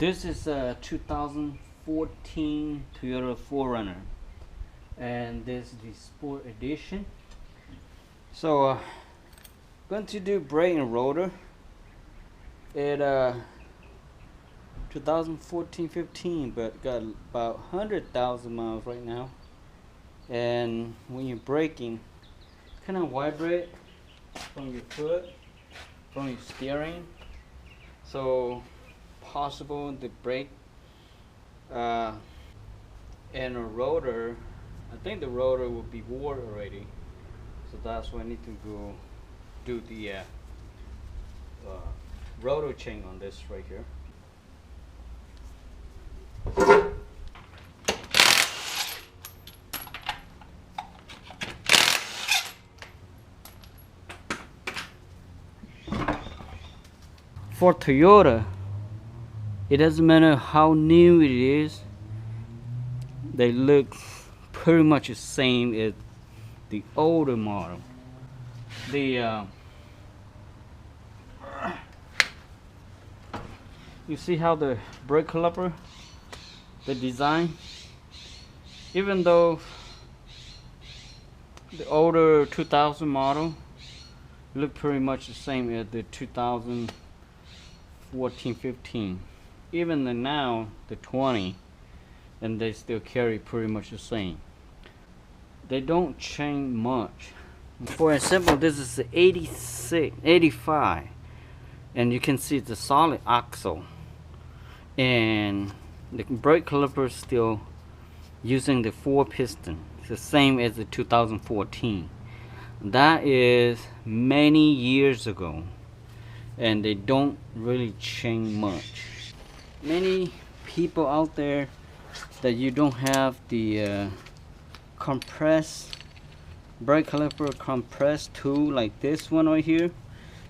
This is a 2014 Toyota 4runner, and this is the Sport Edition. So going to do brake and rotor at 2014-15, but got about 100,000 miles right now. And when you're braking, kind of vibrate from your foot, from your steering. So possible the brake and a rotor, I think the rotor will be wore already, so that's why I need to go do the rotor chain on this right here. For Toyota, it doesn't matter how new it is, they look pretty much the same as the older model. The you see how the brake caliper, the design, even though the older 2000 model look pretty much the same as the 2014-15. Even the now, the 20, and they still carry pretty much the same. They don't change much. For example, this is the 85, and you can see it's a solid axle, and the brake caliper is still using the 4 piston. It's the same as the 2014. That is many years ago, and they don't really change much. Many people out there that you don't have the compressed brake caliper compressed tool like this one right here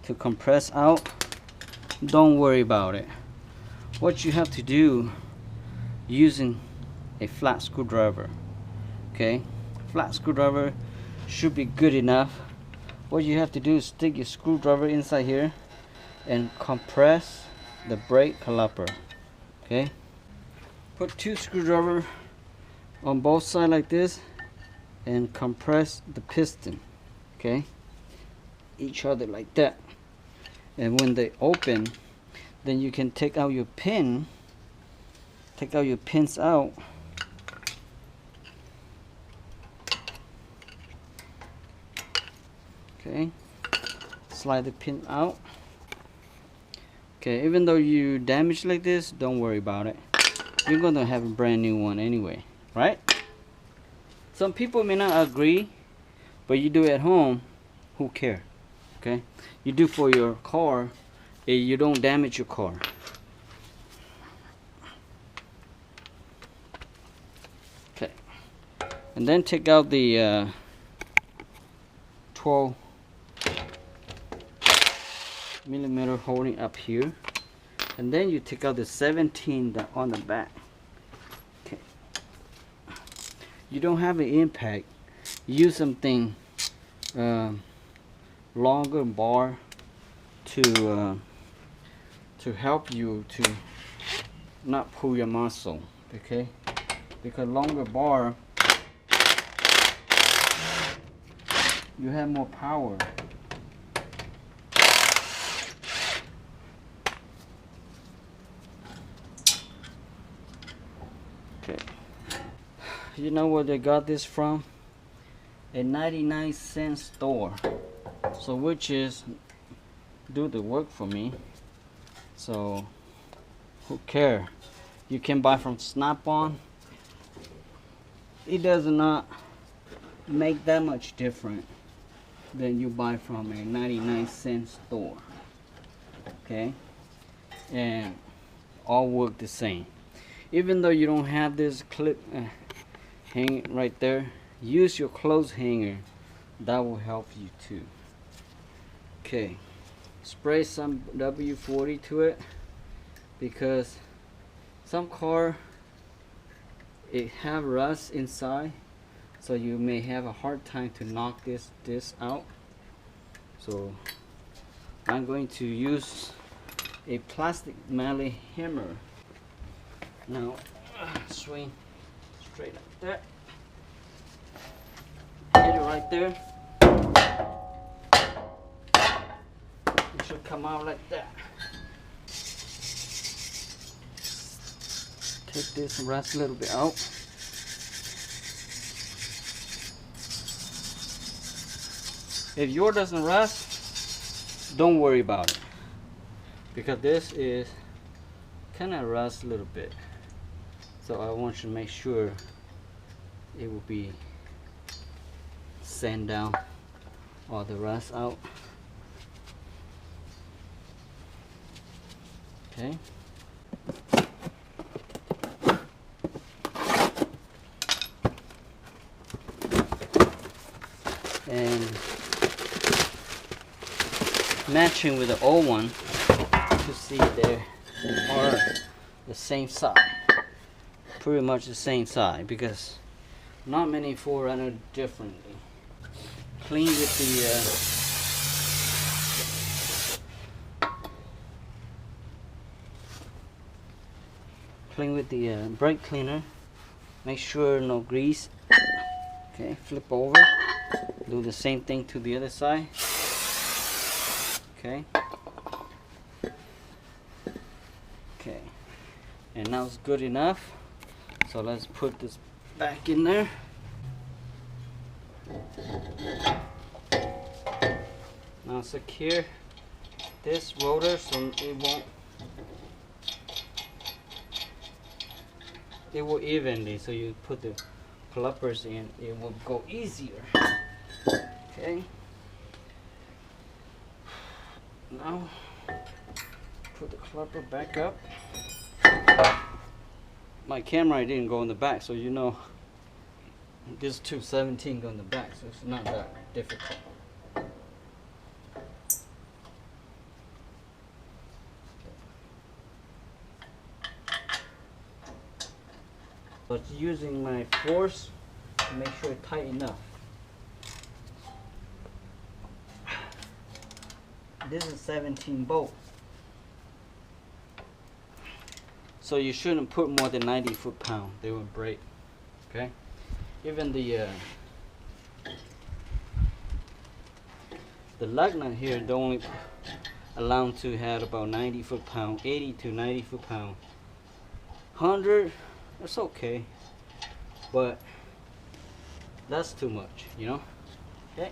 to compress out, don't worry about it. What you have to do, using a flat screwdriver, okay, flat screwdriver should be good enough. What you have to do is stick your screwdriver inside here and compress the brake caliper. Okay, put 2 screwdrivers on both sides like this and compress the piston, okay, each other like that. And when they open, then you can take out your pin, take out your pins out, okay, slide the pin out. Okay, even though you damage like this, don't worry about it. You're gonna have a brand new one anyway, right? Some people may not agree, but you do it at home, who cares? Okay, you do for your car, you don't damage your car. Okay, and then take out the 12 millimeter holding up here, and then you take out the 17 that on the back. Okay, you don't have an impact, use something longer bar to help you to not pull your muscle, okay, because longer bar you have more power. Okay, you know where they got this from? A 99-cent store. So which is do the work for me. So who care? You can buy from Snap-on. It does not make that much different than you buy from a 99-cent store. Okay, and all work the same. Even though you don't have this clip hang right there, use your clothes hanger, that will help you too. Okay, spray some W40 to it, because some car it have rust inside, so you may have a hard time to knock this out. So I'm going to use a plastic mallet hammer Now swing straight like that. Get it right there. It should come out like that. Take this and rest a little bit out. If yours doesn't rust, don't worry about it, because this is kind of rust a little bit. So I want you to make sure it will be sand down all the rust out. Okay. And matching with the old one, you see they are the same side, pretty much the same side, because not many 4runner differently. Clean with the brake cleaner. Make sure no grease. Okay, flip over. Do the same thing to the other side. Okay. Okay. And now it's good enough. So let's put this back in there. Now secure this rotor so it will evenly, so you put the calipers in, it will go easier. Okay. Now put the caliper back up. My camera didn't go in the back, so you know this 217 go in the back, so it's not that difficult. But using my force to make sure it's tight enough. This is 17 bolt, so you shouldn't put more than 90 foot-pound. They will break. Okay. Even the lug nut here, they only allow to have about 90 foot-pound, 80 to 90 foot-pound. 100, that's okay, but that's too much, you know. Okay,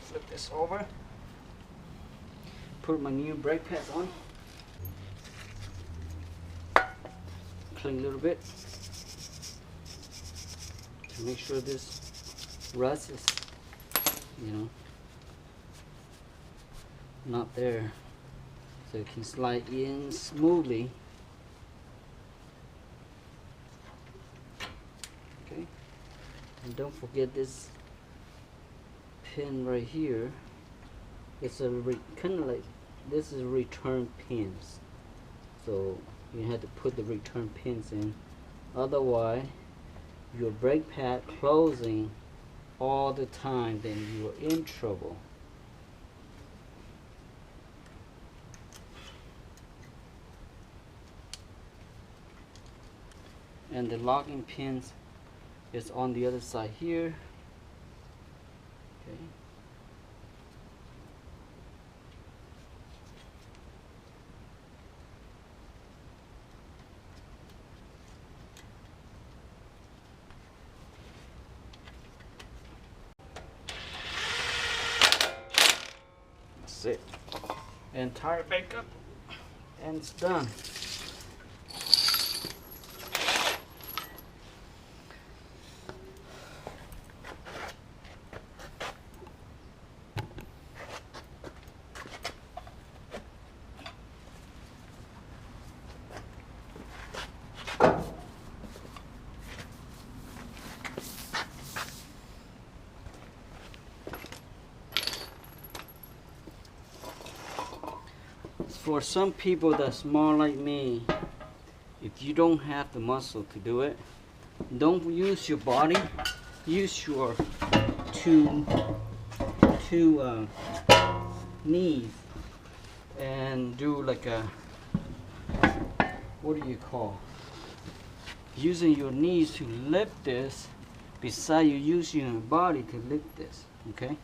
flip this over. Put my new brake pads on. Clean a little bit to make sure this rust is, you know, not there, so it can slide in smoothly. Okay, and don't forget this pin right here. It's a kind of like, this is return pins, so you have to put the return pins in, otherwise your brake pad closing all the time, then you are in trouble. And the locking pins is on the other side here. Okay. That's it. And tire back up, and it's done. For some people that's small like me, if you don't have the muscle to do it, don't use your body, use your two knees and do like a, what do you call, using your knees to lift this beside you using your body to lift this. Okay,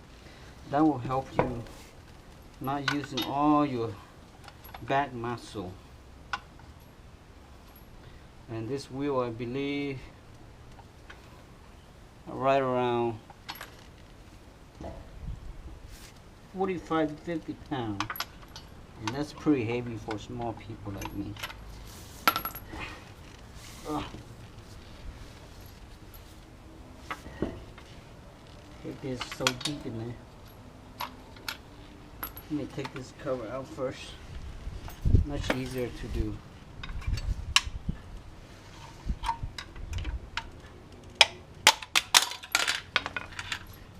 that will help you not using all your back muscle. And this wheel, I believe, right around 45 to 50 pounds, and that's pretty heavy for small people like me. It is so deep in there. Let me take this cover out first. Much easier to do.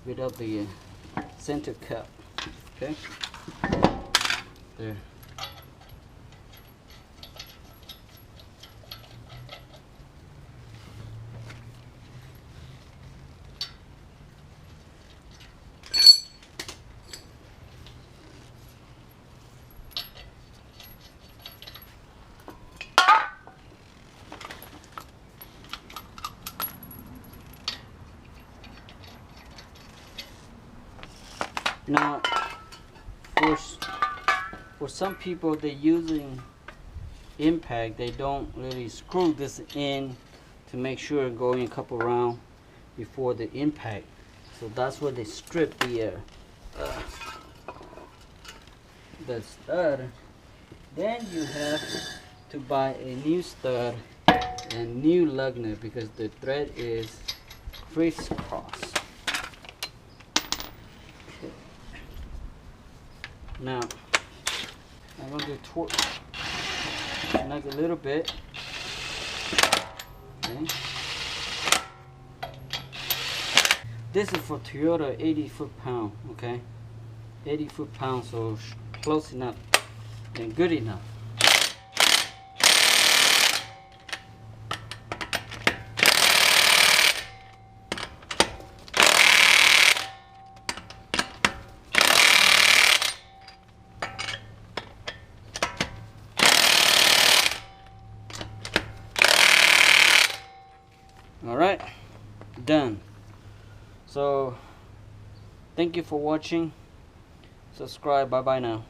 Without the center cup. Okay? There. Now, for some people, they're using impact. They don't really screw this in to make sure it's going a couple rounds before the impact. So that's where they strip the stud. Then you have to buy a new stud and new lug nut because the thread is crisscross. Now, I'm going to torque snug a little bit. Okay. This is for Toyota 80 foot-pound, okay? 80 foot-pound, so close enough and good enough. Alright, done. So, thank you for watching. Subscribe. Bye bye now.